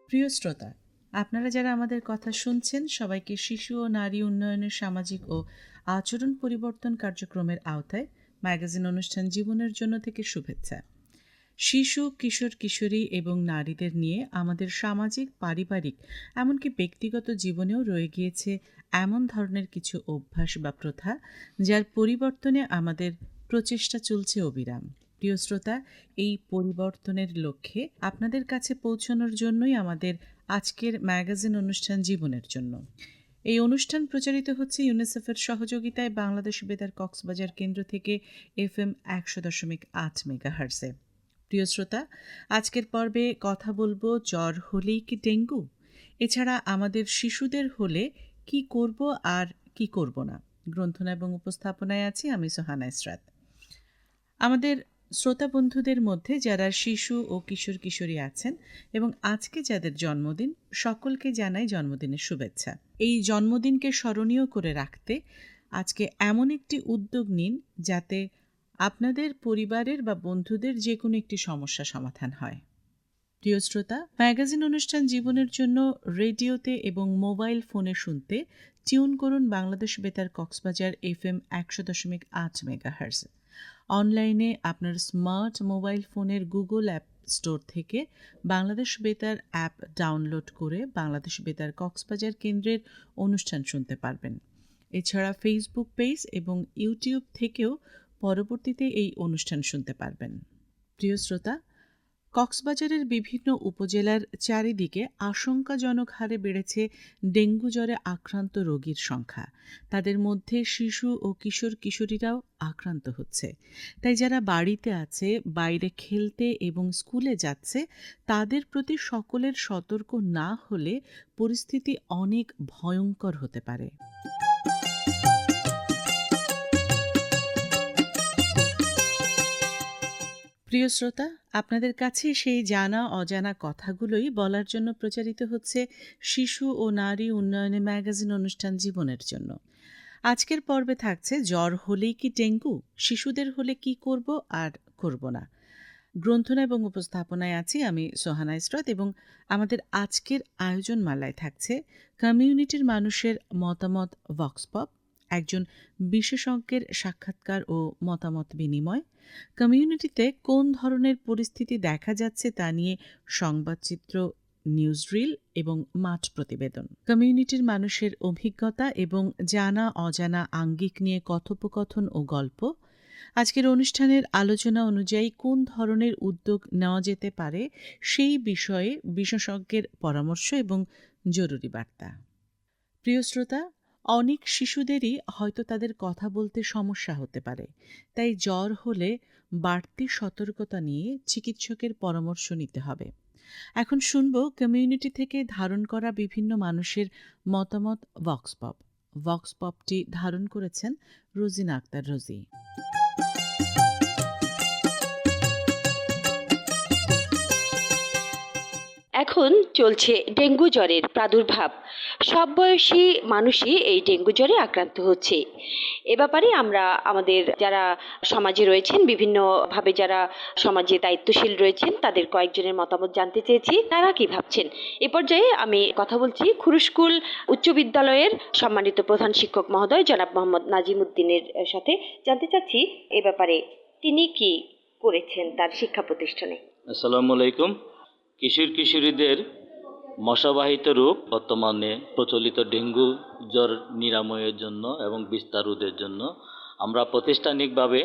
প্রিয় শ্রোতা, আপনারা যারা আমাদের কথা শুনছেন সবাইকে শিশু ও নারী উন্নয়নের সামাজিক ও আচরণ পরিবর্তন কার্যক্রমের আওতায় ম্যাগাজিন অনুষ্ঠান জীবনের জন্য থেকে শুভেচ্ছা। শিশু, কিশোর কিশোরী এবং নারীদের নিয়ে আমাদের সামাজিক, পারিবারিক এমনকি ব্যক্তিগত জীবনেও রয়ে গিয়েছে এমন ধরনের কিছু অভ্যাস বা প্রথা যার পরিবর্তনে আমাদের প্রচেষ্টা চলছে অবিরাম। প্রিয় শ্রোতা, এই পরিবর্তনের লক্ষ্যে আপনাদের কাছে পৌঁছানোর জন্যই আমাদের আজকের ম্যাগাজিন অনুষ্ঠান জীবনের জন্য। এই অনুষ্ঠান প্রচারিত হচ্ছে ইউনিসেফের সহযোগিতায় বাংলাদেশ বেতার কক্সবাজার কেন্দ্র থেকে FM 100.8 মেগাহার্টজে। প্রিয় শ্রোতা, আজকের পর্বে কথা বলবো জ্বর হলেই কি ডেঙ্গু, এছাড়া আমাদের শিশুদের হলে কি করব আর কি করব না। গ্রন্থনা এবং উপস্থাপনায় আছি আমি সোহানা ইসরাত। আমাদের শ্রোতা বন্ধুদের মধ্যে যারা শিশু ও কিশোর কিশোরী আছেন এবং আজকে যাদের জন্মদিন, সকলকে জানাই জন্মদিনের শুভেচ্ছা। এই জন্মদিনকে স্মরণীয় করে রাখতে আজকে এমন একটি উদ্যোগ নিন যাতে আপনাদের পরিবারের বা বন্ধুদের যে কোনো একটি সমস্যা সমাধান হয়। প্রিয় শ্রোতা, ম্যাগাজিন অনুষ্ঠান জীবনের জন্য রেডিওতে এবং মোবাইল ফোনে শুনতে টিউন করুন বাংলাদেশ বেতার কক্সবাজার FM 100.8 মেগাহার্টজ। অনলাইনে আপনার স্মার্ট মোবাইল ফোনের গুগল অ্যাপ স্টোর থেকে বাংলাদেশ বেতার অ্যাপ ডাউনলোড করে বাংলাদেশ বেতার কক্সবাজার কেন্দ্রের অনুষ্ঠান শুনতে পারবেন। এছাড়া ফেসবুক পেজ এবং ইউটিউব থেকেও পরবর্তীতে এই অনুষ্ঠান শুনতে পারবেন। প্রিয় শ্রোতা, কক্সবাজারের বিভিন্ন উপজেলার চারিদিকে আশঙ্কাজনক হারে বেড়েছে ডেঙ্গু জ্বরে আক্রান্ত রোগীর সংখ্যা। তাদের মধ্যে শিশু ও কিশোর কিশোরীরাও আক্রান্ত হচ্ছে। তাই যারা বাড়িতে আছে, বাইরে খেলতে এবং স্কুলে যাচ্ছে, তাদের প্রতি সকলের সতর্ক না হলে পরিস্থিতি অনেক ভয়ঙ্কর হতে পারে। প্রিয় শ্রোতা, আপনাদের কাছে সেই জানা অজানা কথাগুলোই বলার জন্য প্রচারিত হচ্ছে শিশু ও নারী উন্নয়নে ম্যাগাজিন অনুষ্ঠান জীবনের জন্য। আজকের পর্বে থাকছে জ্বর হলেই কি ডেঙ্গু, শিশুদের হলে কি করব আর করব না। গ্রন্থনা এবং উপস্থাপনায় আছি আমি সোহানা ইসরাত এবং আমাদের আজকের আয়োজন মালায় থাকছে কমিউনিটির মানুষের মতামত ভক্স পপ, একজন বিশেষজ্ঞের সাক্ষাৎকার ও মতামত বিনিময়, কমিউনিটিতে কোন ধরনের পরিস্থিতি দেখা যাচ্ছে তা নিয়ে সংবাদচিত্র, নিউজ রিল এবং মাঠ প্রতিবেদন, কমিউনিটির মানুষের অভিজ্ঞতা এবং জানা অজানা আঙ্গিক নিয়ে কথোপকথন ও গল্প। আজকের অনুষ্ঠানের আলোচনা অনুযায়ী কোন ধরনের উদ্যোগ নেওয়া যেতে পারে সেই বিষয়ে বিশেষজ্ঞের পরামর্শ এবং জরুরি বার্তা। প্রিয় শ্রোতা, অনেক শিশুদেরই হয়তো তাদের কথা বলতে সমস্যা হতে পারে, তাই জ্বর হলে বাড়তি সতর্কতা নিয়ে চিকিৎসকের পরামর্শ নিতে হবে। এখন শুনব কমিউনিটি থেকে ধারণ করা বিভিন্ন মানুষের মতামত ভক্স পপ। ভক্স পপটি ধারণ করেছেন রোজিনা আক্তার রোজি। এখন চলছে ডেঙ্গু জ্বরের প্রাদুর্ভাব। সব বয়সী মানুষই এই ডেঙ্গু জ্বরে আক্রান্ত হচ্ছে। এ ব্যাপারে আমরা আমাদের যারা সমাজে রয়েছেন, বিভিন্নভাবে যারা সমাজে দায়িত্বশীল রয়েছেন, তাদের কয়েকজনের মতামত জানতে চেয়েছি তারা কি ভাবছেন। এ পর্যায়ে আমি কথা বলছি খুরুস্কুল উচ্চ বিদ্যালয়ের সম্মানিত প্রধান শিক্ষক মহোদয় জনাব মোহাম্মদ নাজিম উদ্দিনের সাথে। জানতে চাচ্ছি এ ব্যাপারে তিনি কি করেছেন তার শিক্ষা প্রতিষ্ঠানে। আসসালামু আলাইকুম। কিশোর কিশোরীদের মশাবাহিত রোগ বর্তমানে প্রচলিত ডেঙ্গু জ্বর নিরাময়ের জন্য এবং বিস্তার রোধের জন্য আমরা প্রাতিষ্ঠানিকভাবে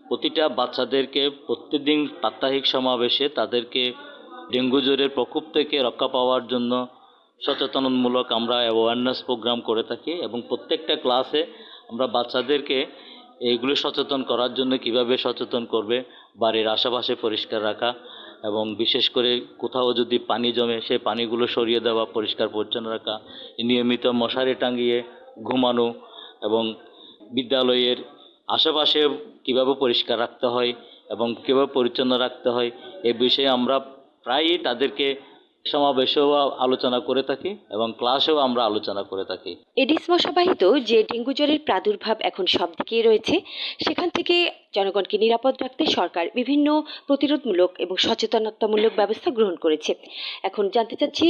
প্রতিটা বাচ্চাদেরকে প্রত্যেকদিন প্রাত্যহিক সমাবেশে তাদেরকে ডেঙ্গু জ্বরের প্রকোপ থেকে রক্ষা পাওয়ার জন্য সচেতনমূলক আমরা অ্যাওয়ারনেস প্রোগ্রাম করে থাকি এবং প্রত্যেকটা ক্লাসে আমরা বাচ্চাদেরকে এইগুলো সচেতন করার জন্য কিভাবে সচেতন করবে, বাড়ির আশেপাশে পরিষ্কার রাখা এবং বিশেষ করে কোথাও যদি পানি জমে সেই পানিগুলো সরিয়ে দেওয়া, পরিষ্কার পরিচ্ছন্ন রাখা, নিয়মিত মশারি টাঙিয়ে ঘুমানো এবং বিদ্যালয়ের আশেপাশে কিভাবে পরিষ্কার রাখতে হয় এবং কীভাবে পরিচ্ছন্ন রাখতে হয় এ বিষয়ে আমরা প্রায়ই তাদেরকে সমাবেশেও আলোচনা করে থাকি এবং ক্লাসেও আমরা আলোচনা করে থাকি। এডিস মশাবাহিত যে ডেঙ্গু জ্বরের প্রাদুর্ভাব এখন সব দিকেই রয়েছে, সেখান থেকে জনগণকে নিরাপদ রাখতে সরকার বিভিন্ন প্রতিরোধমূলক এবং সচেতনতামূলক ব্যবস্থা গ্রহণ করেছে। এখন জানতে চাচ্ছি,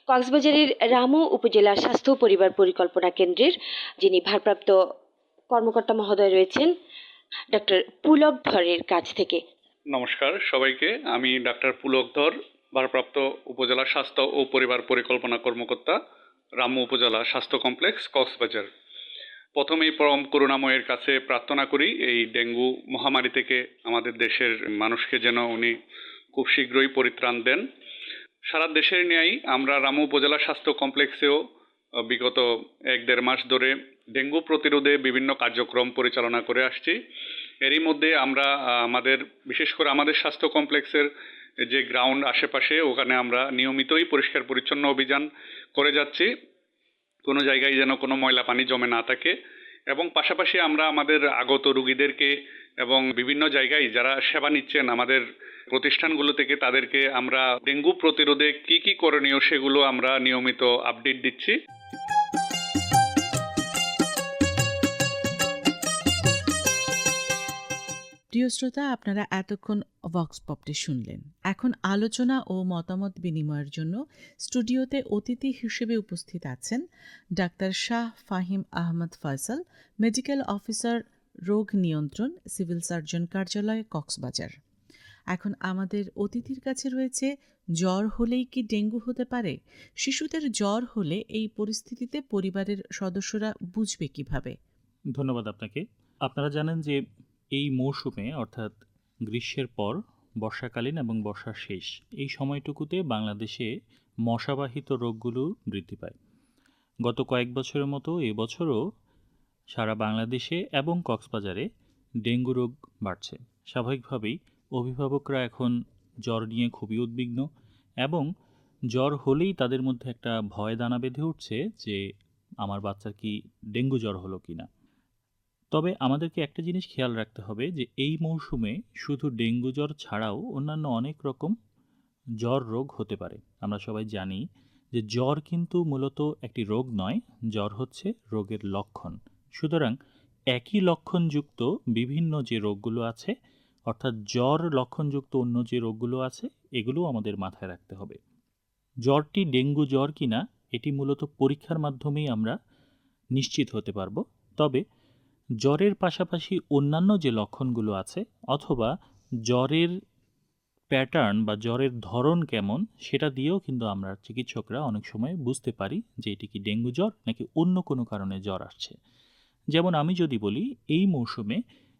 কক্সবাজারের রামু উপজেলা স্বাস্থ্য ও পরিবার পরিকল্পনা কেন্দ্রের যিনি ভারপ্রাপ্ত কর্মকর্তা মহোদয় রয়েছেন, ডক্টর পুলক ধরের কাছ থেকে। নমস্কার সবাইকে, আমি ডাক্তার পুলক ধর, ভারপ্রাপ্ত উপজেলা স্বাস্থ্য ও পরিবার পরিকল্পনা কর্মকর্তা, রামু উপজেলা স্বাস্থ্য কমপ্লেক্স, কক্সবাজার। প্রথমেই পরম করুণাময়ের কাছে প্রার্থনা করি এই ডেঙ্গু মহামারী থেকে আমাদের দেশের মানুষকে যেন উনি খুব শীঘ্রই পরিত্রাণ দেন। সারা দেশের ন্যায় আমরা রামু উপজেলা স্বাস্থ্য কমপ্লেক্সেও বিগত 1-1.5 মাস ধরে ডেঙ্গু প্রতিরোধে বিভিন্ন কার্যক্রম পরিচালনা করে আসছি। এরই মধ্যে আমরা বিশেষ করে আমাদের স্বাস্থ্য কমপ্লেক্সের যে গ্রাউন্ড আশেপাশে, ওখানে আমরা নিয়মিতই পরিষ্কার পরিচ্ছন্ন অভিযান করে যাচ্ছি, কোনো জায়গায় যেন কোনো ময়লা পানি জমে না থাকে। এবং পাশাপাশি আমরা আমাদের আগত রুগীদেরকে এবং বিভিন্ন জায়গায় যারা সেবা নিচ্ছেন আমাদের প্রতিষ্ঠানগুলো থেকে, তাদেরকে আমরা ডেঙ্গু প্রতিরোধে কি কি করণীয় সেগুলো আমরা নিয়মিত আপডেট দিচ্ছি। প্রিয় শ্রোতা, আপনারা এতক্ষণ ভক্স পপটি শুনলেন। এখন আলোচনা ও মতামত বিনিময়ের জন্য স্টুডিওতে অতিথি হিসেবে উপস্থিত আছেন ডাক্তার শাহ ফাহিম আহমদ ফয়সাল, মেডিকেল অফিসার, রোগ নিয়ন্ত্রণ, সিভিল সার্জন কার্যালয়, কক্সবাজার। এখন আমাদের অতিথির কাছে রয়েছে জ্বর হলেই কি ডেঙ্গু হতে পারে? শিশুদের জ্বর হলে এই পরিস্থিতিতে পরিবারের সদস্যরা বুঝবে কিভাবে? ধন্যবাদ আপনাকে। আপনারা জানেন যে এই মৌসুমে, অর্থাৎ গ্রীষ্মের পর বর্ষাকালীন এবং বর্ষার শেষ, এই সময়টুকুতে বাংলাদেশে মশাবাহিত রোগগুলো বৃদ্ধি পায়। গত কয়েক বছরের মতো এবছরও সারা বাংলাদেশে এবং কক্সবাজারে ডেঙ্গু রোগ বাড়ছে। স্বাভাবিকভাবেই অভিভাবকরা এখন জ্বর নিয়ে খুবই উদ্বিগ্ন এবং জ্বর হলেই তাদের মধ্যে একটা ভয় দানা বেঁধে উঠছে যে আমার বাচ্চার কি ডেঙ্গু জ্বর হলো কিনা। তবে আমাদেরকে একটা জিনিস খেয়াল রাখতে হবে যে এই মৌসুমে শুধু ডেঙ্গু জ্বর ছাড়াও অন্যান্য অনেক রকম জ্বর রোগ হতে পারে। আমরা সবাই জানি যে জ্বর কিন্তু মূলত একটি রোগ নয়, জ্বর হচ্ছে রোগের লক্ষণ। সুতরাং একই লক্ষণযুক্ত বিভিন্ন যে রোগগুলো আছে, অর্থাৎ জ্বর লক্ষণযুক্ত অন্য যে রোগগুলো আছে, এগুলোও আমাদের মাথায় রাখতে হবে। জ্বরটি ডেঙ্গু জ্বর কিনা এটি মূলত পরীক্ষার মাধ্যমেই আমরা নিশ্চিত হতে পারবো। তবে জ্বরের পাশাপাশি অন্যান্য যে লক্ষণগুলো আছে অথবা জ্বরের প্যাটার্ন বা জ্বরের ধরন কেমন, সেটা দিয়েও কিন্তু আমরা চিকিৎসকরা অনেক সময় বুঝতে পারি যে এটি কি ডেঙ্গু জ্বর নাকি অন্য কোনো কারণে জ্বর আসছে। যেমন আমি যদি বলি, এই মৌসুমে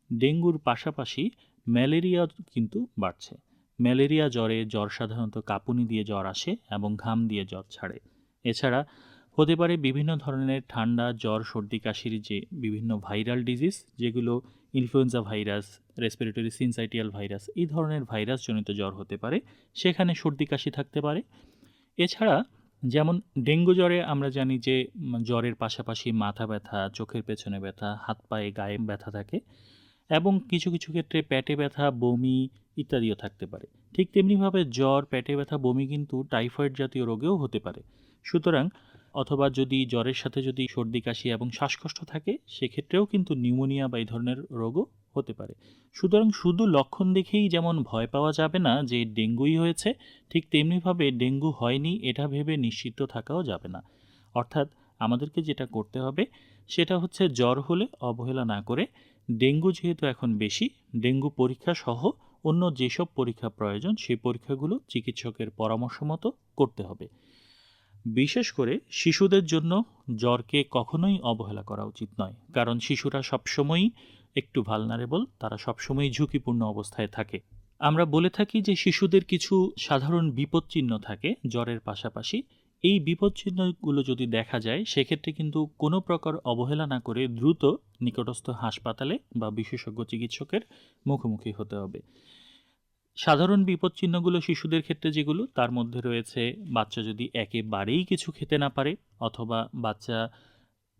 ডেঙ্গুর পাশাপাশি ম্যালেরিয়া কিন্তু বাড়ছে। ম্যালেরিয়া জ্বর সাধারণত কাঁপুনি দিয়ে জ্বর আসে এবং ঘাম দিয়ে জ্বর ছাড়ে। এছাড়া হতে পারে বিভিন্ন ধরনের ঠান্ডা, জ্বর, সর্দি, কাশির যে বিভিন্ন ভাইরাল ডিজিজ, যেগুলো influenza virus, respiratory syncytial virus, এই ধরনের ভাইরাসজনিত জ্বর হতে পারে, সেখানে সর্দি কাশি থাকতে পারে। এছাড়া যেমন ডেঙ্গু জ্বরে আমরা জানি যে জ্বরের পাশাপাশি মাথা ব্যথা, চোখের পেছনে ব্যথা, হাত পায়ে গায়ে ব্যথা থাকে এবং কিছু কিছু ক্ষেত্রে পেটে ব্যথা, বমি ইত্যাদিও থাকতে পারে। ঠিক তেমনিভাবে জ্বর, পেটে ব্যথা, বমি কিন্তু টাইফয়েড জাতীয় রোগেও হতে পারে। সুতরাং অথবা যদি জ্বরের সাথে যদি সর্দি কাশি এবং শ্বাসকষ্ট থাকে, সেক্ষেত্রেও কিন্তু নিউমোনিয়া বা এই ধরনের রোগও হতে পারে। সুতরাং শুধু লক্ষণ দেখেই যেমন ভয় পাওয়া যাবে না যে ডেঙ্গুই হয়েছে, ঠিক তেমনিভাবে ডেঙ্গু হয়নি এটা ভেবে নিশ্চিত থাকাও যাবে না। অর্থাৎ আমাদেরকে যেটা করতে হবে সেটা হচ্ছে জ্বর হলে অবহেলা না করে, ডেঙ্গু যেহেতু এখন বেশি, ডেঙ্গু পরীক্ষা সহ অন্য যেসব পরীক্ষা প্রয়োজন সেই পরীক্ষাগুলো চিকিৎসকের পরামর্শ মতো করতে হবে। বিশেষ করে শিশুদের জন্য জ্বরকে কখনোই অবহেলা করা উচিত নয়, কারণ শিশুরা সবসময়ই একটু ভালনারেবল, তারা সবসময়ই ঝুঁকিপূর্ণ অবস্থায় থাকে। আমরা বলে থাকি যে শিশুদের কিছু সাধারণ বিপদচিহ্ন থাকে জ্বরের পাশাপাশি। এই বিপদচিহ্নগুলো যদি দেখা যায়, সেক্ষেত্রে কিন্তু কোনো প্রকার অবহেলা না করে দ্রুত নিকটস্থ হাসপাতালে বা বিশেষজ্ঞ চিকিৎসকের মুখোমুখি হতে হবে। সাধারণ বিপদচিহ্নগুলো শিশুদের ক্ষেত্রে যেগুলো, তার মধ্যে রয়েছে বাচ্চা যদি একেবারেই কিছু খেতে না পারে, অথবা বাচ্চা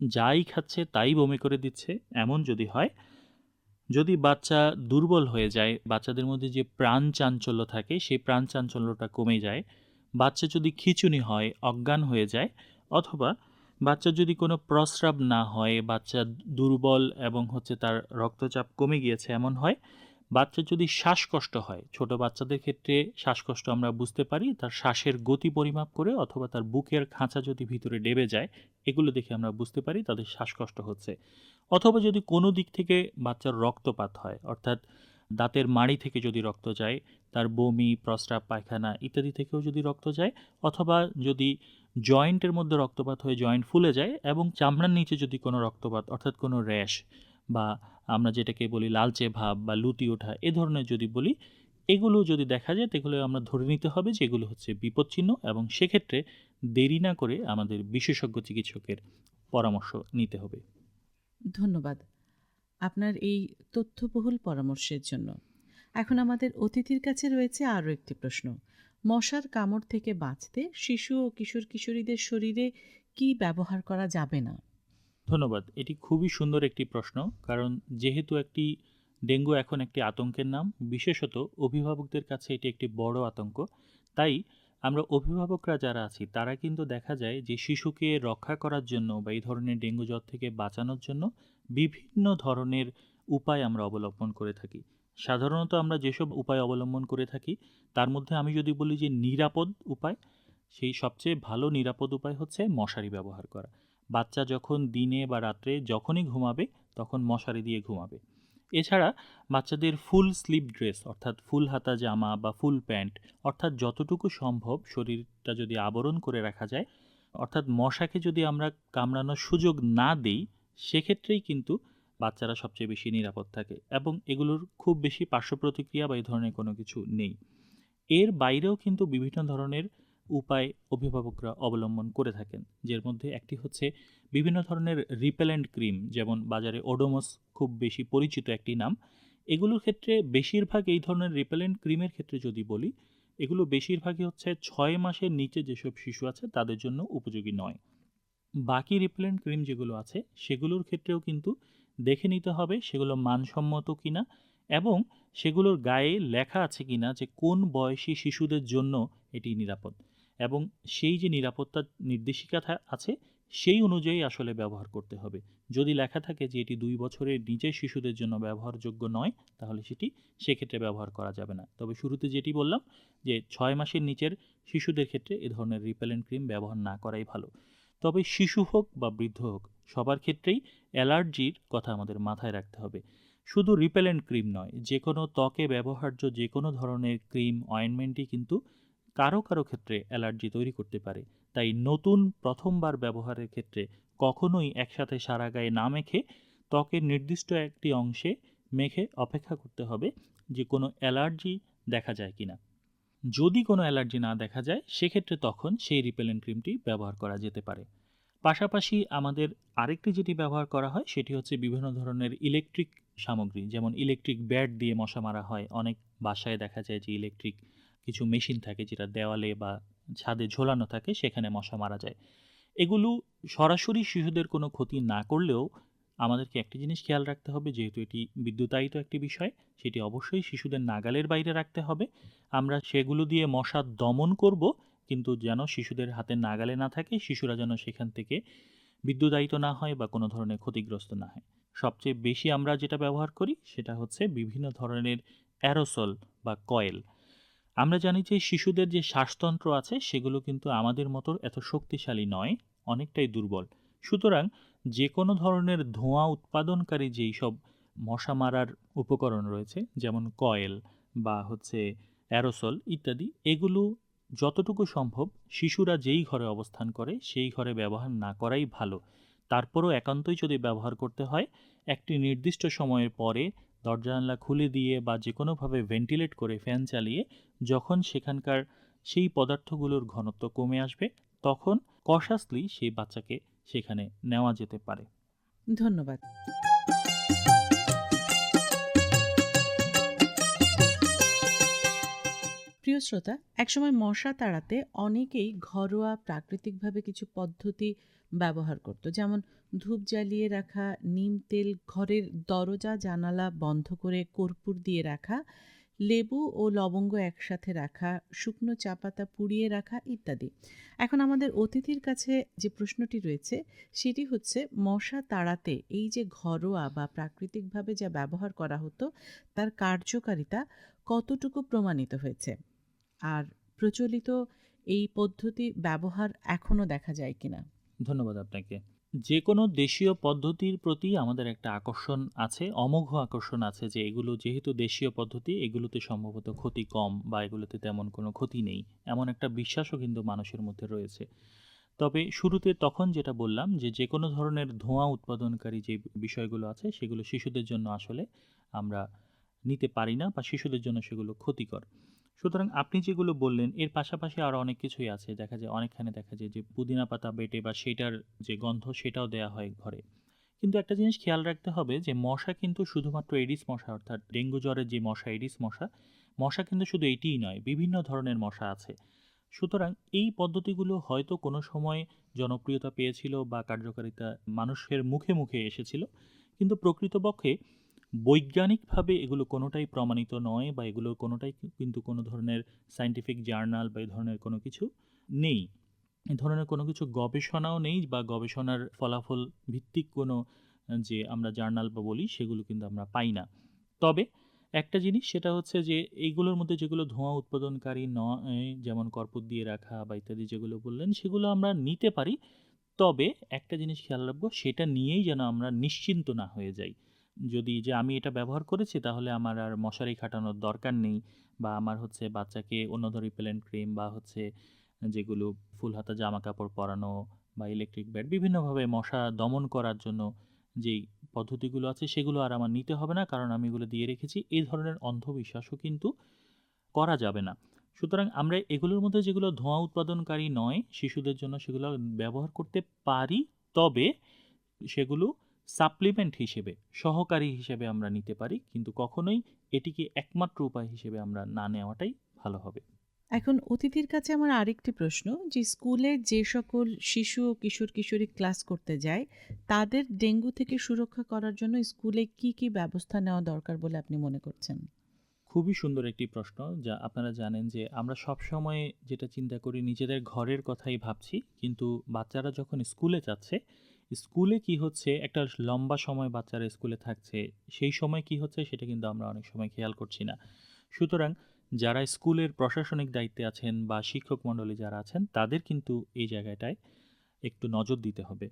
যাই খাচ্ছে তাই বমি করে দিচ্ছে, এমন যদি হয়, যদি বাচ্চা দুর্বল হয়ে যায়, বাচ্চাদের মধ্যে যে প্রাণ চাঞ্চল্য থাকে সেই প্রাণ চাঞ্চল্যটা কমে যায়, বাচ্চা যদি খিঁচুনি হয়, অজ্ঞান হয়ে যায়, অথবা বাচ্চার যদি কোনো প্রস্রাব না হয়, বাচ্চা দুর্বল এবং তার রক্তচাপ কমে গিয়েছে এমন হয়, বাচ্চার যদি শ্বাসকষ্ট হয়, ছোট বাচ্চাদের ক্ষেত্রে শ্বাসকষ্ট আমরা বুঝতে পারি তার শ্বাসের গতি পরিমাপ করে, অথবা তার বুকের খাঁচা যদি ভিতরে ডেবে যায়, এগুলো দেখে আমরা বুঝতে পারি তাদের শ্বাসকষ্ট হচ্ছে। অথবা যদি কোনো দিক থেকে বাচ্চার রক্তপাত হয়, অর্থাৎ দাঁতের মাড়ি থেকে যদি রক্ত যায়, তার বমি, প্রস্রাব, পায়খানা ইত্যাদি থেকেও যদি রক্ত যায়, অথবা যদি জয়েন্টের মধ্যে রক্তপাত হয়ে জয়েন্ট ফুলে যায় এবং চামড়ার নিচে যদি কোনো রক্তপাত অর্থাৎ কোনো র্যাশ বা আমরা যেটাকে বলি লালচে ভাব বা লুটি ওঠা এ ধরনের যদি বলি, এগুলো যদি দেখা যায় তাহলে আমরা ধরে নিতে হবে যে এগুলো হচ্ছে বিপদচিহ্ন, এবং সেক্ষেত্রে দেরি না করে আমাদের বিশেষজ্ঞ চিকিৎসকের পরামর্শ নিতে হবে। ধন্যবাদ আপনার এই তথ্যবহুল পরামর্শের জন্য। এখন আমাদের অতিথির কাছে রয়েছে আরও একটি প্রশ্ন। মশার কামড় থেকে বাঁচতে শিশু ও কিশোর কিশোরীদের শরীরে কি ব্যবহার করা যাবে না? ধন্যবাদ। এটি খুবই সুন্দর একটি প্রশ্ন, কারণ যেহেতু ডেঙ্গু এখন একটি আতঙ্কের নাম, বিশেষত অভিভাবকদের কাছে এটি একটি বড় আতঙ্ক। তাই আমরা অভিভাবকরা যারা আছি তারা কিন্তু দেখা যায় যে শিশুকে রক্ষা করার জন্য বা এই ধরনের ডেঙ্গু জ্বর থেকে বাঁচানোর জন্য বিভিন্ন ধরনের উপায় আমরা অবলম্বন করে থাকি। সাধারণত আমরা যেসব উপায় অবলম্বন করে থাকি তার মধ্যে আমি যদি বলি যে নিরাপদ উপায়, সেই সবচেয়ে ভালো নিরাপদ উপায় হচ্ছে মশারি ব্যবহার করা। বাচ্চা যখন দিনে বা রাত্রে যখনই ঘুমাবে তখন মশারি দিয়ে ঘুমাবে। এছাড়া বাচ্চাদের ফুল স্লিভ ড্রেস অর্থাৎ ফুল হাতা জামা বা ফুল প্যান্ট, অর্থাৎ যতটুকু সম্ভব শরীরটা যদি আবরণ করে রাখা যায়, অর্থাৎ মশাকে যদি আমরা কামড়ানোর সুযোগ না দিই, সেক্ষেত্রেই কিন্তু বাচ্চারা সবচেয়ে বেশি নিরাপদ থাকে এবং এগুলোর খুব বেশি পার্শ্ব প্রতিক্রিয়া বা এই ধরনের কোনো কিছু নেই। এর বাইরেও কিন্তু বিভিন্ন ধরনের উপায় অভিভাবকরা অবলম্বন করে থাকেন, যার মধ্যে একটি হচ্ছে বিভিন্ন ধরনের রিপেলেন্ট ক্রিম, যেমন বাজারে ওডোমস খুব বেশি পরিচিত একটি নাম। এগুলোর ক্ষেত্রে বেশিরভাগ এই ধরনের রিপেলেন্ট ক্রিমের ক্ষেত্রে যদি বলি, এগুলো বেশিরভাগই 6 মাসের নিচে যেসব শিশু আছে তাদের জন্য উপযোগী নয়। বাকি রিপেলেন্ট ক্রিম যেগুলো আছে সেগুলোর ক্ষেত্রেও কিন্তু দেখে নিতে হবে সেগুলো মানসম্মত কিনা এবং সেগুলোর গায়ে লেখা আছে কিনা যে কোন বয়সী শিশুদের জন্য এটি নিরাপদ, এবং সেই যে নিরাপত্তার নির্দেশিকা আছে সেই অনুযায়ী আসলে ব্যবহার করতে হবে। যদি লেখা থাকে যে এটি 2 বছরের নিচের শিশুদের জন্য ব্যবহারযোগ্য নয়, তাহলে সেক্ষেত্রে ব্যবহার করা যাবে না। তবে শুরুতে যেটি বললাম যে 6 মাসের নিচের শিশুদের ক্ষেত্রে এ ধরনের রিপেলেন্ট ক্রিম ব্যবহার না করাই ভালো। তবে শিশু হোক বা বৃদ্ধ হোক, সবার ক্ষেত্রেই অ্যালার্জির কথা আমাদের মাথায় রাখতে হবে। শুধু রিপেলেন্ট ক্রিম নয়, যে কোনো ত্বকে ব্যবহার্য যে কোনো ধরনের ক্রিম, অয়েনমেন্টই কিন্তু কারো কারো ক্ষেত্রে অ্যালার্জি তৈরি করতে পারে। তাই নতুন প্রথমবার ব্যবহারের ক্ষেত্রে কখনোই একসাথে সারা গায়ে না মেখে ত্বকের নির্দিষ্ট একটি অংশে মেখে অপেক্ষা করতে হবে যে কোনো অ্যালার্জি দেখা যায় কিনা। যদি কোনো অ্যালার্জি না দেখা যায় সেক্ষেত্রে তখন সেই রিপেলেন্ট ক্রিমটি ব্যবহার করা যেতে পারে। পাশাপাশি আমাদের আরেকটি যেটি ব্যবহার করা হয় সেটি হচ্ছে বিভিন্ন ধরনের ইলেকট্রিক সামগ্রী, যেমন ইলেকট্রিক ব্যাট দিয়ে মশা মারা হয়। অনেক বাসায় দেখা যায় যে ইলেকট্রিক কিছু মেশিন থাকে যেটা দেওয়ালে বা ছাদে ঝোলানো থাকে, সেখানে মশা মারা যায়। এগুলো সরাসরি শিশুদের কোনো ক্ষতি না করলেও আমাদেরকে একটি জিনিস খেয়াল রাখতে হবে, যেহেতু এটি বিদ্যুতায়িত একটি বিষয়, সেটি অবশ্যই শিশুদের নাগালের বাইরে রাখতে হবে। আমরা সেগুলো দিয়ে মশা দমন করব, কিন্তু যেন শিশুদের হাতে নাগালে না থাকে, শিশুরা যেন সেখান থেকে বিদ্যুতায়িত না হয় বা কোনো ধরনের ক্ষতিগ্রস্ত না হয়। সবচেয়ে বেশি আমরা যেটা ব্যবহার করি সেটা হচ্ছে বিভিন্ন ধরনের অ্যারোসল বা কয়েল। আমরা জানি যে শিশুদের যে শ্বাসতন্ত্র আছে সেগুলো কিন্তু আমাদের মতো এত শক্তিশালী নয়, অনেকটাই দুর্বল। সুতরাং যে কোনো ধরনের ধোঁয়া উৎপাদনকারী যেই সব মশা মারার উপকরণ রয়েছে, যেমন কয়েল বা অ্যারোসল ইত্যাদি, এগুলো যতটুকু সম্ভব শিশুরা যেই ঘরে অবস্থান করে সেই ঘরে ব্যবহার না করাই ভালো। তারপরও একান্তই যদি ব্যবহার করতে হয়, একটি নির্দিষ্ট সময়ের পরে দরজা জানলা খুলে দিয়ে বা যে কোনোভাবে ভেন্টিলেট করে ফ্যান চালিয়ে যখন সেখানকার সেই পদার্থগুলোর ঘনত্ব কমে আসবে, তখন কশাসলি সেই বাচ্চাকে সেখানে নেওয়া যেতে পারে। ধন্যবাদ। প্রিয় শ্রোতা, একসময় মশা তাড়াতে অনেকেই ঘরোয়া প্রাকৃতিকভাবে কিছু পদ্ধতি ব্যবহার করত, যেমন ধূপ জ্বালিয়ে রাখা, নিম তেল ঘরের দরজা জানালা বন্ধ করে কর্পূর দিয়ে রাখা, লেবু ও লবঙ্গ একসাথে রাখা, শুকনো চা পাতা পুড়িয়ে রাখা ইত্যাদি। এখন আমাদের অতিথির কাছে যে প্রশ্নটি রয়েছে সেটি হচ্ছে, মশা তাড়াতে এই যে ঘরোয়া বা প্রাকৃতিকভাবে যা ব্যবহার করা হতো তার কার্যকারিতা কতটুকু প্রমাণিত হয়েছে, আর প্রচলিত এই পদ্ধতি ব্যবহার এখনো দেখা যায় কিনা? ধন্যবাদ আপনাকে। যে কোনো দেশীয় পদ্ধতির প্রতি আমাদের একটা আকর্ষণ আছে, অমোঘ আকর্ষণ আছে, যে এগুলো যেহেতু দেশীয় পদ্ধতি, এগুলোতে সম্ভবত ক্ষতি কম বা এগুলোতে তেমন কোনো ক্ষতি নেই, এমন একটা বিশ্বাসও কিন্তু মানুষের মধ্যে রয়েছে। তবে শুরুতে তখন যেটা বললাম যে কোনো ধরনের ধোঁয়া উৎপাদনকারী যে বিষয়গুলো আছে সেগুলো শিশুদের জন্য আসলে আমরা নিতে পারি না, বা শিশুদের জন্য সেগুলো ক্ষতিকর। সুতরাং আপনি যেগুলো বললেন এর পাশাপাশি আরও অনেক কিছুই আছে। দেখা যায় অনেকখানে দেখা যায় যে পুদিনা পাতা বেটে বা সেটার যে গন্ধ সেটাও দেয়া হয় ঘরে। কিন্তু একটা জিনিস খেয়াল রাখতে হবে যে মশা কিন্তু শুধুমাত্র এডিস মশা, অর্থাৎ ডেঙ্গু জ্বরের যে মশা এডিস মশা, মশা কিন্তু শুধু এটিই নয়, বিভিন্ন ধরনের মশা আছে। সুতরাং এই পদ্ধতিগুলো হয়তো কোনো সময় জনপ্রিয়তা পেয়েছিল বা কার্যকারিতা মানুষের মুখে মুখে এসেছিল, কিন্তু প্রকৃতপক্ষে বৈজ্ঞানিকভাবে এগুলো কোনোটাই প্রমাণিত নয়, বা এগুলো কোনোটাই কিন্তু কোনো ধরনের সায়েন্টিফিক জার্নাল বা এই ধরনের কোনো কিছু নেই, এ ধরনের কোনো কিছু গবেষণাও নেই, বা গবেষণার ফলাফল ভিত্তিক কোনো যে আমরা জার্নাল বা বলি সেগুলো কিন্তু আমরা পাই না। তবে একটা জিনিস সেটা হচ্ছে যে এইগুলোর মধ্যে যেগুলো ধোঁয়া উৎপাদনকারী নয়, যেমন কর্পূর দিয়ে রাখা বা ইত্যাদি যেগুলো বললেন, সেগুলো আমরা নিতে পারি। তবে একটা জিনিস খেয়াল রাখবো, সেটা নিয়েই যেন আমরা নিশ্চিন্ত না হয়ে যাই। যদি যে আমি এটা ব্যবহার করেছি তাহলে আমার আর মশারি খাটানোর দরকার নেই, বা আমার হচ্ছে বাচ্চাকে অন্য রিপেলেন্ট ক্রিম বা হচ্ছে যেগুলো ফুল হাতা জামা কাপড় পরানো বা ইলেকট্রিক ব্যাট বিভিন্নভাবে মশা দমন করার জন্য যেই পদ্ধতিগুলো আছে সেগুলো আর আমার নিতে হবে না, কারণ আমি এগুলো দিয়ে রেখেছি, এই ধরনের অন্ধবিশ্বাসও কিন্তু করা যাবে না। সুতরাং আমরা এগুলোর মধ্যে যেগুলো ধোঁয়া উৎপাদনকারী নয় শিশুদের জন্য সেগুলো ব্যবহার করতে পারি, তবে সেগুলো সাপ্লিমেন্ট হিসেবে, সহকারী হিসেবে আমরা নিতে পারি, কিন্তু কখনোই এটিকে একমাত্র উপায় হিসেবে আমরা না নেওয়াটাই ভালো হবে। এখন অতিথির কাছে আমার আরেকটি প্রশ্ন, যে স্কুলে যে সকল শিশু ও কিশোর কিশোরী ক্লাস করতে যায় তাদের ডেঙ্গু থেকে সুরক্ষা করার জন্য স্কুলে কি কি ব্যবস্থা নেওয়া দরকার বলে আপনি মনে করছেন? খুবই সুন্দর একটি প্রশ্ন। যা আপনারা জানেন যে আমরা সবসময় যেটা চিন্তা করি নিজেদের ঘরের কথাই ভাবছি, কিন্তু বাচ্চারা যখন স্কুলে যাচ্ছে, স্কুলে কি হচ্ছে, একটা লম্বা সময় বাচ্চারা স্কুলে থাকছে, সেই সময় কি হচ্ছে সেটা কিন্তু আমরা অনেক সময় খেয়াল করছি না। সুতরাং যারা স্কুলের প্রশাসনিক দায়িত্বে আছেন বা শিক্ষক মণ্ডলী যারা আছেন তাদের কিন্তু এই জায়গাটায় একটু নজর দিতে হবে।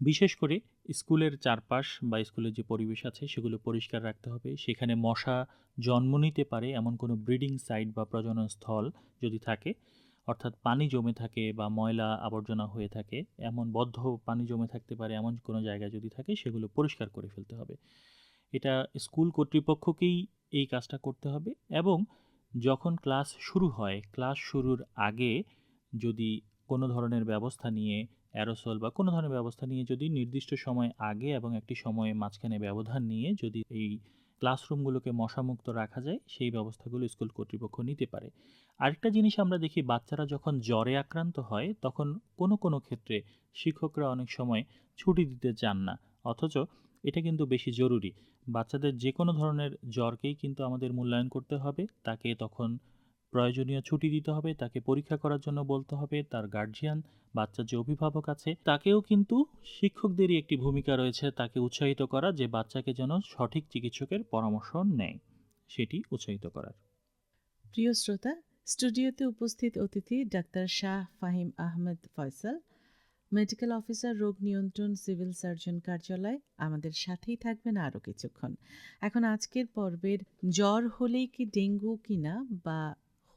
বিশেষ করে স্কুলের চারপাশ বা স্কুলের যে পরিবেশ আছে সেগুলো পরিষ্কার রাখতে হবে। সেখানে মশা জন্ম নিতে পারে এমন কোনো ব্রিডিং সাইট বা প্রজনন স্থল যদি থাকে, অর্থাৎ পানি জমে থাকে বা ময়লা আবর্জনা হয়ে থাকে, এমন বদ্ধ পানি জমে থাকতে পারে এমন কোনো জায়গা যদি থাকে, সেগুলো পরিষ্কার করে ফেলতে হবে। এটা স্কুল কর্তৃপক্ষকেই এই কাজটা করতে হবে। এবং যখন ক্লাস শুরু হয়, ক্লাস শুরুর আগে যদি কোনো ধরনের ব্যবস্থা নিয়ে, অ্যারোসল বা কোনো ধরনের ব্যবস্থা নিয়ে যদি নির্দিষ্ট সময় আগে এবং একটি সময়ে মাঝখানে ব্যবধান নিয়ে যদি এই ক্লাসরুমগুলোকে মশামুক্ত রাখা যায়, সেই ব্যবস্থাগুলো স্কুল কর্তৃপক্ষ নিতে পারে। আরেকটা জিনিস আমরা দেখি, বাচ্চারা যখন জ্বরে আক্রান্ত হয় তখন কোনো কোনো ক্ষেত্রে শিক্ষকরা অনেক সময় ছুটি দিতে চান না, অথচ এটা কিন্তু বেশি জরুরি। বাচ্চাদের যে কোনো ধরনের জ্বরকেই কিন্তু আমাদের মূল্যায়ন করতে হবে, তাকে তখন প্রয়োজনীয় ছুটি দিতে হবে, তাকে পরীক্ষা করার জন্য বলতে হবে। তার গার্জিয়ান, বাচ্চার যে অভিভাবক আছে, তাকেও কিন্তু, শিক্ষকদেরই একটি ভূমিকা রয়েছে তাকে উৎসাহিত করা, যে বাচ্চাকে যেন সঠিক চিকিৎসকের পরামর্শ নেয়, সেটি উৎসাহিত করার। প্রিয় শ্রোতা, স্টুডিওতে উপস্থিত অতিথি doctor Shah Fahim Ahmed Faisal, medical officer, রোগ নিয়ন্ত্রণ, সিভিল সার্জন কার্যালয়, আমাদের সাথেই থাকবেন আরও কিছুক্ষণ। এখন আজকের পর্বের জ্বর হলেই কি ডেঙ্গু কিনা বা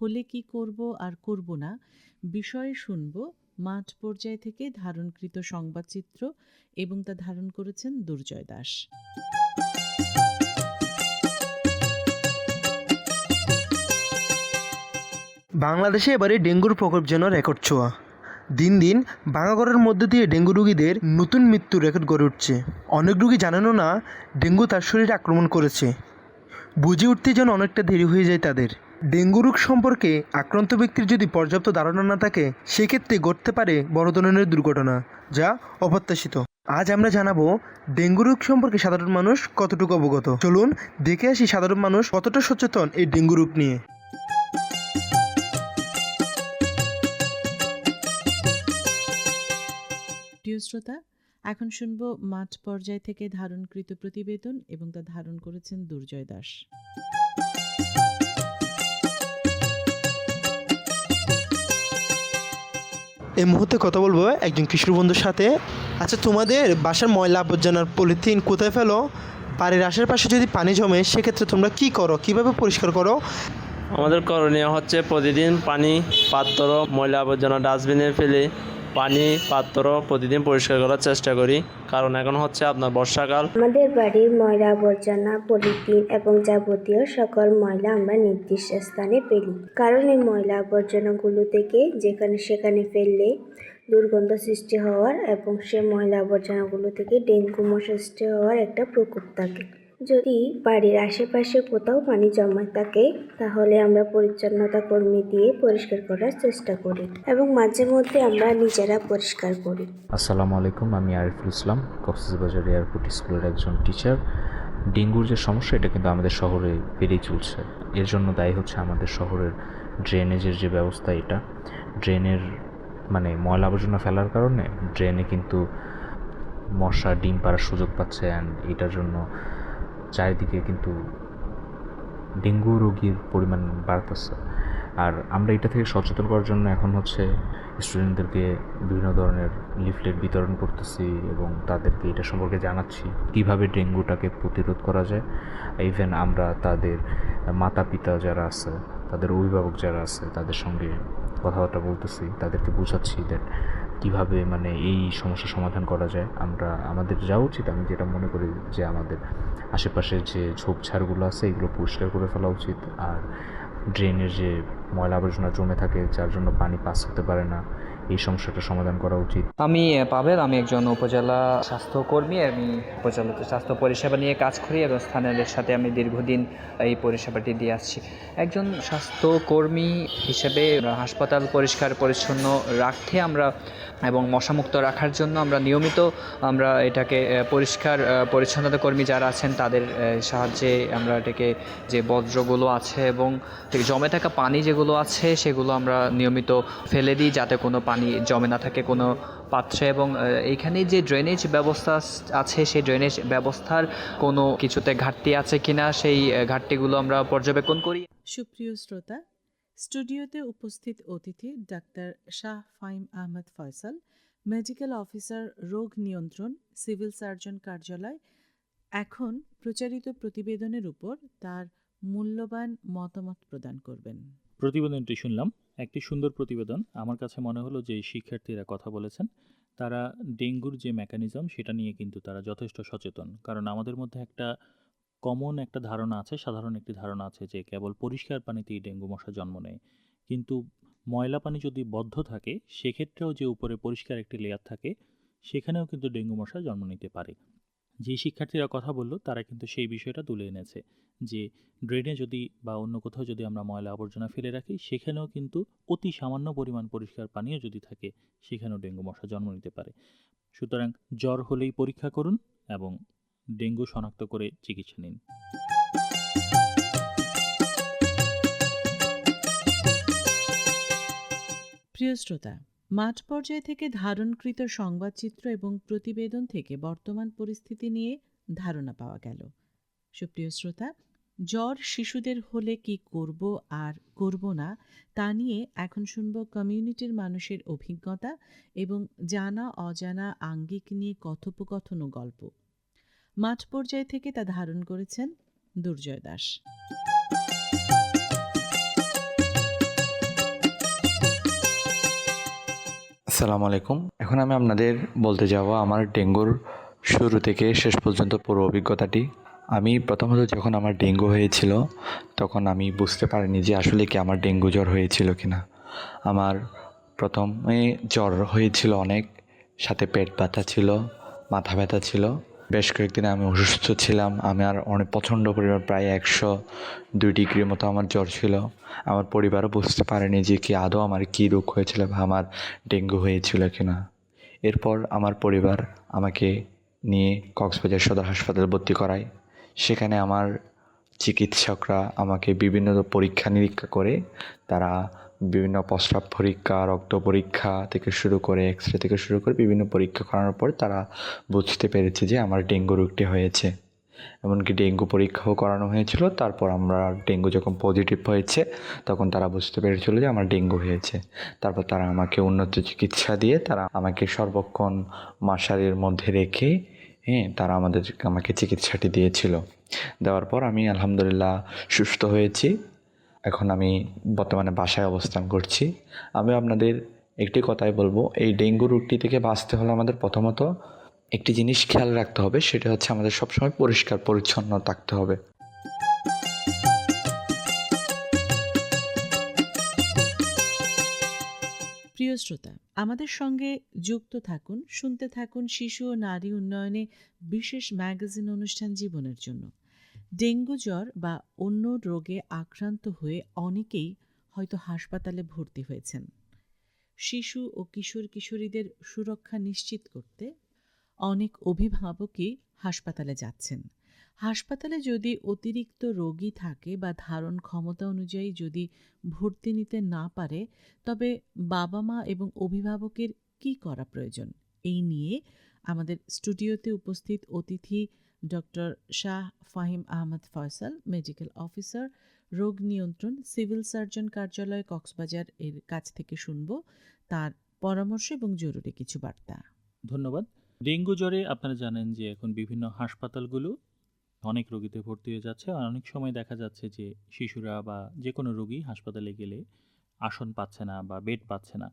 হলে কি করব আর করব না বিষয়ে শুনব মাঠ পর্যায় থেকে ধারণকৃত সংবাদচিত্র, এবং তা ধারণ করেছেন দুর্জয় দাস। বাংলাদেশে এবারে ডেঙ্গুর প্রকোপ যেন রেকর্ড ছোঁয়া। দিন দিন ভাঙাঘরের মধ্য দিয়ে ডেঙ্গু রোগীদের নতুন মৃত্যুর রেকর্ড গড়ে উঠছে। অনেক রোগী জানেনও না ডেঙ্গু তার শরীরে আক্রমণ করেছে। বুঝে উঠতে যেন অনেকটা দেরি হয়ে যায় তাদের। ডেঙ্গু রোগ সম্পর্কে আক্রান্ত ব্যক্তির যদি পর্যাপ্ত ধারণা না থাকে, সেক্ষেত্রে ঘটতে পারে বড় ধরনের দুর্ঘটনা, যা অপ্রত্যাশিত। আজ আমরা জানাবো ডেঙ্গু রোগ সম্পর্কে সাধারণ মানুষ কতটুকু অবগত। চলুন দেখে আসি সাধারণ মানুষ কতটা সচেতন এই ডেঙ্গু রোগ নিয়ে। প্রিয় শ্রোতা, এখন শুনবো মাঠ পর্যায় থেকে ধারণকৃত প্রতিবেদন এবং তা ধারণ করেছেন দুর্জয় দাস। এই মুহূর্তে কথা বলবো একজন কিশোর বন্ধুর সাথে। আচ্ছা, তোমাদের বাসার ময়লা আবর্জনার পলিথিন কোথায় ফেলো? বাড়ির আশেপাশে যদি পানি জমে সেক্ষেত্রে তোমরা কি করো, কিভাবে পরিষ্কার করো? আমাদের করণীয় হচ্ছে প্রতিদিন পানি পাত্র ময়লা আবর্জনা ডাস্টবিনে ফেলে পানি পাত্র প্রতিদিন পরিষ্কার করার চেষ্টা করি, কারণ এখন হচ্ছে আপনার বর্ষাকাল। আমাদের বাড়ির ময়লা আবর্জনা পলিথিন এবং যাবতীয় সকল ময়লা আমরা নির্দিষ্ট স্থানে ফেলি, কারণ এই ময়লা আবর্জনাগুলো থেকে যেখানে সেখানে ফেললে দুর্গন্ধ সৃষ্টি হওয়ার এবং সে ময়লা আবর্জনাগুলো থেকে ডেঙ্গু মশা সৃষ্টি হওয়ার একটা প্রকোপ থাকে। যদি বাড়ির আশেপাশে কোথাও পানি জমা থাকে তাহলে আমরা পরিচ্ছন্নতা কর্মী দিয়ে পরিষ্কার করার চেষ্টা করি এবং মাঝে মধ্যে আমরা নিজেরা পরিষ্কার করি। আসসালামু আলাইকুম, আমি আরিফুল ইসলাম, কক্সবাজার এয়ারপোর্ট স্কুলের একজন টিচার। ডেঙ্গুর যে সমস্যা এটা কিন্তু আমাদের শহরে বেড়েই চলছে। এর জন্য দায়ী হচ্ছে আমাদের শহরের ড্রেনেজের যে ব্যবস্থা, এটা ড্রেনের ময়লা আবর্জনা ফেলার কারণে ড্রেনে কিন্তু মশা ডিম পাড়ার সুযোগ পাচ্ছে, অ্যান্ড এটার জন্য চারিদিকে কিন্তু ডেঙ্গু রোগীর পরিমাণ বাড়তেছে। আর আমরা এটা থেকে সচেতন করার জন্য এখন হচ্ছে স্টুডেন্টদেরকে বিভিন্ন ধরনের লিফলেট বিতরণ করতেছি এবং তাদেরকে এটা সম্পর্কে জানাচ্ছি কীভাবে ডেঙ্গুটাকে প্রতিরোধ করা যায়। ইভেন আমরা তাদের মাতা পিতা যারা আছে, তাদের অভিভাবক যারা আছে, তাদের সঙ্গে কথাবার্তা বলতেছি, তাদেরকে বোঝাচ্ছি দ্যাট কীভাবে এই সমস্যার সমাধান করা যায়। আমাদের যাওয়া উচিত, আমি যেটা মনে করি যে আমাদের আশেপাশের যে ঝোপঝাড়গুলো আছে এগুলো পরিষ্কার করে ফেলা উচিত। আর ড্রেনের যে ময়লা আবর্জনা জমে থাকে যার জন্য পানি পাস হতে পারে না, এই সমস্যাটা সমাধান করা উচিত। আমি পাবেল, আমি একজন উপজেলা স্বাস্থ্যকর্মী। আমি উপজেলাতে স্বাস্থ্য পরিষেবা নিয়ে কাজ করি এবং স্থানীয়দের সাথে আমি দীর্ঘদিন এই পরিষেবাটি দিয়ে আসছি। একজন স্বাস্থ্যকর্মী হিসেবে হাসপাতাল পরিষ্কার পরিচ্ছন্ন রাখতে আমরা এবং মশামুক্ত রাখার জন্য আমরা নিয়মিত এটাকে পরিষ্কার পরিচ্ছন্নতা কর্মী যারা আছেন তাদের সাহায্যে আমরা এটাকে যে বজ্রগুলো আছে এবং জমে থাকা পানি যেগুলো আছে সেগুলো আমরা নিয়মিত ফেলে দিই যাতে কোনো পানি জমে না থাকে কোনো পাত্রে। এবং এইখানে যে ড্রেনেজ ব্যবস্থা আছে সেই ড্রেনেজ ব্যবস্থার কোনো কিছুতে ঘাটতি আছে কিনা সেই ঘাটতিগুলো আমরা পর্যবেক্ষণ করি। সুপ্রিয় শ্রোতা, স্টুডিওতে উপস্থিত অতিথি doctor Shah Fahim Ahmed Faisal, medical officer রোগ নিয়ন্ত্রণ, সিভিল সার্জন কার্যালয়, এখন প্রচারিত প্রতিবেদনের উপর তার মূল্যবান মতামত প্রদান করবেন। প্রতিবেদনটি শুনলাম, একটি সুন্দর প্রতিবেদন। আমার কাছে মনে হলো যে শিক্ষার্থীরা কথা বলেছেন, তারা ডেঙ্গুর যে মেকানিজম সেটা নিয়ে কিন্তু তারা যথেষ্ট সচেতন। কারণ আমাদের মধ্যে একটা কমন একটা ধারণা আছে, সাধারণ একটি ধারণা আছে যে কেবল পরিষ্কার পানিতেই ডেঙ্গু মশা জন্ম নেয়। কিন্তু ময়লা পানি যদি বদ্ধ থাকে সেক্ষেত্রেও যে উপরে পরিষ্কার একটি লেয়ার থাকে সেখানেও কিন্তু ডেঙ্গু মশা জন্ম নিতে পারে। যে শিক্ষার্থীরা কথা বলল তারা কিন্তু সেই বিষয়টা তুলে এনেছে যে ড্রেনে যদি বা অন্য কোথাও যদি আমরা ময়লা আবর্জনা ফেলে রাখি সেখানেও কিন্তু অতি সামান্য পরিমাণ পরিষ্কার পানিও যদি থাকে সেখানেও ডেঙ্গু মশা জন্ম নিতে পারে। সুতরাং জ্বর হলেই পরীক্ষা করুন এবং ডেঙ্গু শনাক্ত করে চিকিৎসা নিন। প্রিয় শ্রোতা, মাঠ পর্যায় থেকে ধারণকৃত সংবাদচিত্র এবং প্রতিবেদন থেকে বর্তমান পরিস্থিতি নিয়ে ধারণা পাওয়া গেল। সুপ্রিয় শ্রোতা, জ্বর শিশুদের হলে কি করব আর করব না তা নিয়ে এখন শুনব কমিউনিটির মানুষের অভিজ্ঞতা এবং জানা অজানা আঙ্গিক নিয়ে কথোপকথন ও গল্প। মাঠ পর্যায় থেকে তা ধারণ করেছেন দুর্জয় দাস। আসসালামু আলাইকুম। এখন আমি আপনাদের বলতে যাব আমার ডেঙ্গুর শুরু থেকে শেষ পর্যন্ত পুরো অভিজ্ঞতাটি। আমি প্রথমত যখন আমার ডেঙ্গু হয়েছিল তখন আমি বুঝতে পারিনি যে আসলে কি আমার ডেঙ্গু জ্বর হয়েছিল কিনা। আমার প্রথমে জ্বর হয়েছিল অনেক, সাথে পেট ব্যথা ছিল, মাথা ব্যথা ছিল। বেশ কয়েকদিন আমি অসুস্থ ছিলাম। আমার অনেক প্রচণ্ড পরিমাণ, প্রায় 102 ডিগ্রির মতো আমার জ্বর ছিল। আমার পরিবারও বুঝতে পারেনি যে কি আদৌ আমার কী রোগ হয়েছিল বা আমার ডেঙ্গু হয়েছিল কিনা। এরপর আমার পরিবার আমাকে নিয়ে কক্সবাজার সদর হাসপাতালে ভর্তি করায়। সেখানে আমার চিকিৎসকরা আমাকে বিভিন্ন পরীক্ষা নিরীক্ষা করে তারা বিভিন্ন প্রস্রাব পরীক্ষা, রক্ত পরীক্ষা থেকে শুরু করে এক্স-রে থেকে শুরু করে বিভিন্ন পরীক্ষা করানোর পর তারা বুঝতে পেরেছে যে আমার ডেঙ্গু রোগটি হয়েছে। এমনকি ডেঙ্গু পরীক্ষাও করানো হয়েছিল। তারপর আমরা ডেঙ্গু যখন পজিটিভ হয়েছে তখন তারা বুঝতে পেরেছিল যে আমার ডেঙ্গু হয়েছে। তারপর তারা আমাকে উন্নত চিকিৎসা দিয়ে তারা আমাকে সর্বক্ষণ মশারির মধ্যে রেখে তারা আমাকে চিকিৎসাটি দিয়েছিল। দেওয়ার পর আমি আলহামদুলিল্লাহ সুস্থ হয়েছি। এখন আমি বর্তমানে বাসায় অবস্থান করছি। আমি আপনাদের একটি কথাই বলবো, এই ডেঙ্গু রোগটি থেকে বাঁচতে হলে আমাদের প্রথমত একটি জিনিস খেয়াল রাখতে হবে, সেটা হচ্ছে আমাদের সবসময় পরিষ্কার পরিচ্ছন্ন থাকতে হবে। প্রিয় শ্রোতা, আমাদের সঙ্গে যুক্ত থাকুন, শুনতে থাকুন শিশু ও নারী উন্নয়নে বিশেষ ম্যাগাজিন অনুষ্ঠান জীবনের জন্য। ডেঙ্গু জ্বর বা অন্য রোগে আক্রান্ত হয়ে অনেকেই হয়তো হাসপাতালে ভর্তি হয়েছেন। শিশু ও কিশোরীদের সুরক্ষা নিশ্চিত করতে অনেক অভিভাবকই হাসপাতালে যাচ্ছেন। হাসপাতালে যদি অতিরিক্ত রোগী থাকে বা ধারণ ক্ষমতা অনুযায়ী যদি ভর্তি নিতে না পারে, তবে বাবা মা এবং অভিভাবকের কী করা প্রয়োজন, এই নিয়ে আমাদের স্টুডিওতে উপস্থিত অতিথি doctor Shah Fahim Ahmed Faisal, medical officer, রোগ নিয়ন্ত্রণ, সিভিল সার্জন কার্যালয় কক্সবাজার এর কাছ থেকে শুনব তার পরামর্শ এবং জরুরি কিছু বার্তা। ধন্যবাদ। ডেঙ্গু জ্বরে আপনারা জানেন যে এখন বিভিন্ন হাসপাতালগুলো অনেক রোগীতে ভর্তি হয়ে যাচ্ছে। আর অনেক সময় দেখা যাচ্ছে যে শিশুরা বা যে কোনো রোগী হাসপাতালে গেলে আসন পাচ্ছে না বা বেড পাচ্ছে না।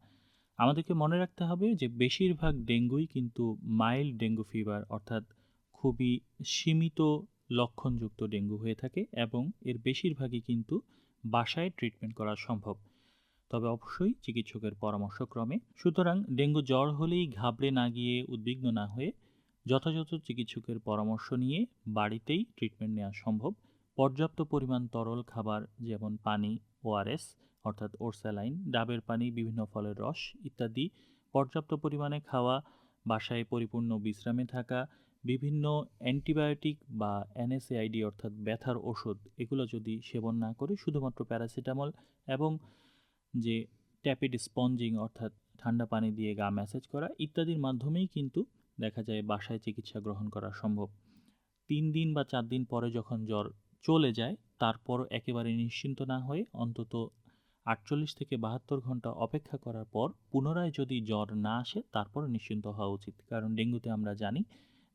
আমাদেরকে মনে রাখতে হবে যে বেশিরভাগ ডেঙ্গুই কিন্তু মাইল্ড ডেঙ্গু ফিভার, অর্থাৎ খুবই সীমিত লক্ষণযুক্ত ডেঙ্গু হয়ে থাকে এবং এর বেশিরভাগই কিন্তু বাসায় ট্রিটমেন্ট করা সম্ভব, তবে অবশ্যই চিকিৎসকের পরামর্শক্রমে। সুতরাং ডেঙ্গু জ্বর হলেই ঘাবড়ে না গিয়ে উদ্বিগ্ন না হয়ে যথাযথ চিকিৎসকের পরামর্শ নিয়ে বাড়িতেই ট্রিটমেন্ট নেওয়া সম্ভব। পর্যাপ্ত পরিমাণ তরল খাবার যেমন পানি, ওআরএস অর্থাৎ ওরস্যালাইন, ডাবের পানি, বিভিন্ন ফলের রস ইত্যাদি পর্যাপ্ত পরিমাণে খাওয়া, বাসায় পরিপূর্ণ বিশ্রামে থাকা, বিভিন্ন অ্যান্টিবায়োটিক বা এনএসএআইডি অর্থাৎ ব্যথার ওষুধ এগুলো যদি সেবন না করে শুধুমাত্র প্যারাসিটামল এবং যে ট্যাপিড স্পঞ্জিং অর্থাৎ ঠান্ডা পানি দিয়ে গা ম্যাসাজ করা ইত্যাদির মাধ্যমেই কিন্তু দেখা যায় বাসায় চিকিৎসা গ্রহণ করা সম্ভব। 3 দিন বা 4 দিন পরে যখন জ্বর চলে যায় তারপর একেবারে নিশ্চিন্ত না হয়ে অন্তত 48 থেকে 72 ঘন্টা অপেক্ষা করার পর পুনরায় যদি জ্বর না আসে তারপর নিশ্চিন্ত হওয়া উচিত। কারণ ডেঙ্গুতে আমরা জানি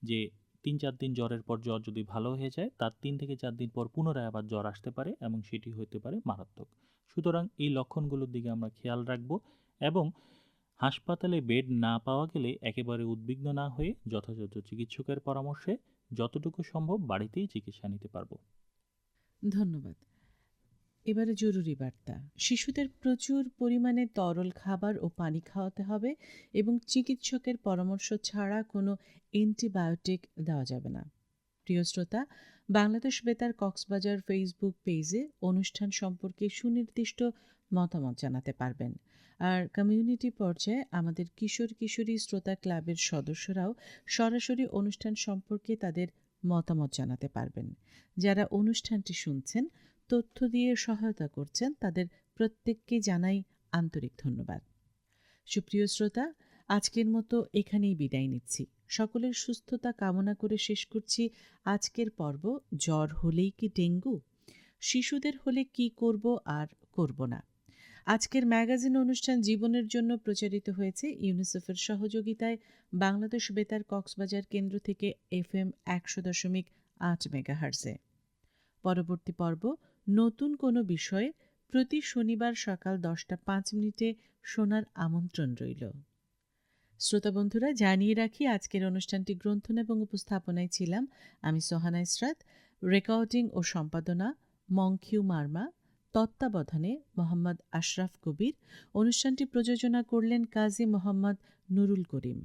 যে 3-4 দিন জ্বরের পর জ্বর যদি ভালো হয়ে যায় তার 3 থেকে 4 দিন পর পুনরায় আবার জ্বর আসতে পারে এবং সেটি হতে পারে মারাত্মক। সুতরাং এই লক্ষণগুলোর দিকে আমরা খেয়াল রাখব এবং হাসপাতালে বেড না পাওয়া গেলে একেবারে উদ্বিগ্ন না হয়ে যথাযথ চিকিৎসকের পরামর্শে যতটুকু সম্ভব বাড়িতেই চিকিৎসা নিতে পারব। ধন্যবাদ। এবারে জরুরি বার্তা। শিশুদের প্রচুর পরিমাণে তরল খাবার ও পানি খাওয়াতে হবে এবং চিকিৎসকের পরামর্শ ছাড়া কোনো অ্যান্টিবায়োটিক দেওয়া যাবে না। প্রিয় শ্রোতা, বাংলাদেশ বেতার কক্সবাজার ফেসবুক পেজে অনুষ্ঠান সম্পর্কে সুনির্দিষ্ট মতামত জানাতে পারবেন। আর কমিউনিটি পর্যায়ে আমাদের কিশোরী শ্রোতা ক্লাবের সদস্যরাও সরাসরি অনুষ্ঠান সম্পর্কে তাদের মতামত জানাতে পারবেন। যারা অনুষ্ঠানটি শুনছেন, তথ্য দিয়ে সহায়তা করছেন, তাদের প্রত্যেককে জানাই আন্তরিক ধন্যবাদ। সুপ্রিয় শ্রোতা, আজকের মতো এখানেই বিদায় নিচ্ছি। সকলের সুস্থতা কামনা করে শেষ করছি আজকের পর্ব। জ্বর হলেই কি ডেঙ্গু? শিশুদের হলে কি করব আর করব না? আজকের ম্যাগাজিন অনুষ্ঠান জীবনের জন্য প্রচারিত হয়েছে ইউনিসেফের সহযোগিতায় বাংলাদেশ বেতার কক্সবাজার কেন্দ্র থেকে FM 100.8 মেগাহার্জে। পরবর্তী পর্ব নতুন কোনো বিষয়ে প্রতি শনিবার সকাল 10:05 শোনার আমন্ত্রণ রইল। শ্রোতা বন্ধুরা, জানিয়ে রাখি আজকের অনুষ্ঠানটি গ্রন্থন এবং উপস্থাপনায় ছিলাম আমি সোহানা ইসরাত, রেকর্ডিং ও সম্পাদনা মংখিউ মার্মা, তত্ত্বাবধানে মোহাম্মদ আশরাফ কবির। অনুষ্ঠানটি প্রযোজনা করলেন কাজী মোহাম্মদ নুরুল করিম।